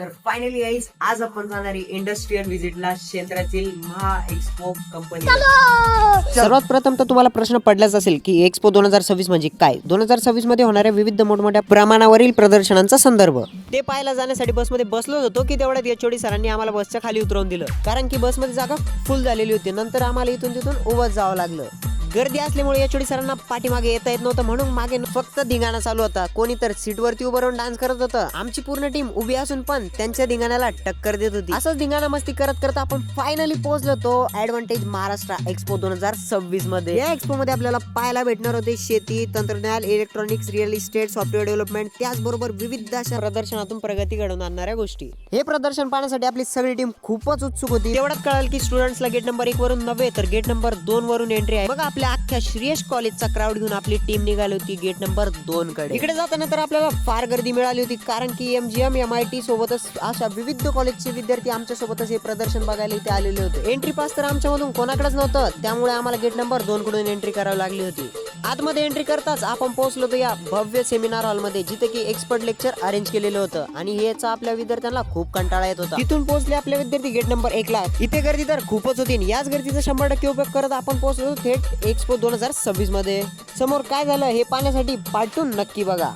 तर finally guys आज आपण जाणार आहे इंडस्ट्रियल व्हिजिटला शेंद्रातील महा एक्सपो कंपनी. सर्वात प्रथम तर तुम्हाला प्रश्न पडलाच असेल की एक्सपो 2026 म्हणजे काय. 2026 मध्ये होणाऱ्या विविध मोठमोठ्या प्रमाणावरील प्रदर्शनांचा संदर्भ ते पाहायला जाण्यासाठी बसमध्ये बसलो होतो की तेवढ्यात एचओडी सरांनी आम्हाला बसच्या खाली उतरवून दिलं, कारण की बसमध्ये जागा फुल झालेली होती. नंतर आम्हाला इथून तिथून उभं जावं लागलं. गर्दी असल्यामुळे एचओडी सरांना पाठीमागे येता येत नव्हतं, म्हणून मागे फक्त धिंगाणा चालू होता. कोणी तर सीटवरती उभं राहून डान्स करत होतं. आमची पूर्ण टीम उभी असून पण त्यांच्या धिंगाण्याला टक्कर देत होती. असंच धिंगाणा मस्ती करत करत आपण फायनली पोहोचलो तो ऍडव्हान्टेज महाराष्ट्र एक्सपो 2026 मध्ये. या एक्सपो मध्ये आपल्याला पाहायला भेटणार होते शेती, तंत्रज्ञान, electronics, real estate, software development, त्याचबरोबर विविध अशा प्रदर्शनातून प्रगती घडवून आणणाऱ्या गोष्टी. हे प्रदर्शन पाहण्यासाठी आपली सगळी टीम खूपच उत्सुक होती. तेवढ्यात कळाल की स्टुडंट्सला गेट नंबर 1 वरून नव्हे तर गेट नंबर 2 वरून एंट्री आहे. मग आपल्या अख्ख्या श्रेयश कॉलेजचा क्राऊड घेऊन आपली टीम निघाली होती गेट नंबर 2 कडे. इकडे जाताना तर आपल्याला फार गर्दी मिळाली होती, कारण की एमजीएम, एमआयटी सोबतच अशा विविध कॉलेजचे विद्यार्थी आमच्या सोबतच हे प्रदर्शन बघायला इथे आलेले होते. एंट्री पास तर आमच्यामधून कोणाकडेच नव्हतं, त्यामुळे आम्हाला गेट नंबर 2 कडून एंट्री करावी लागली होती. आतमध्ये एंट्री करताच आपण पोहोचलो होतो या भव्य सेमिनार हॉल मध्ये, जिथे की एक्सपर्ट लेक्चर अरेंज केलेलं होतं आणि याचा आपल्या विद्यार्थ्यांना खूप कंटाळा येत होता. तिथून पोहोचले आपले विद्यार्थी गेट नंबर 1 ला. इथे गर्दी तर खूपच होती. याच गर्दीचा 100% उपयोग करत आपण पोहोचलो थेट एक्सपो 2026 मध्ये. समोर काय झालं हे पाहण्यासाठी पार्ट 2 नक्की बघा.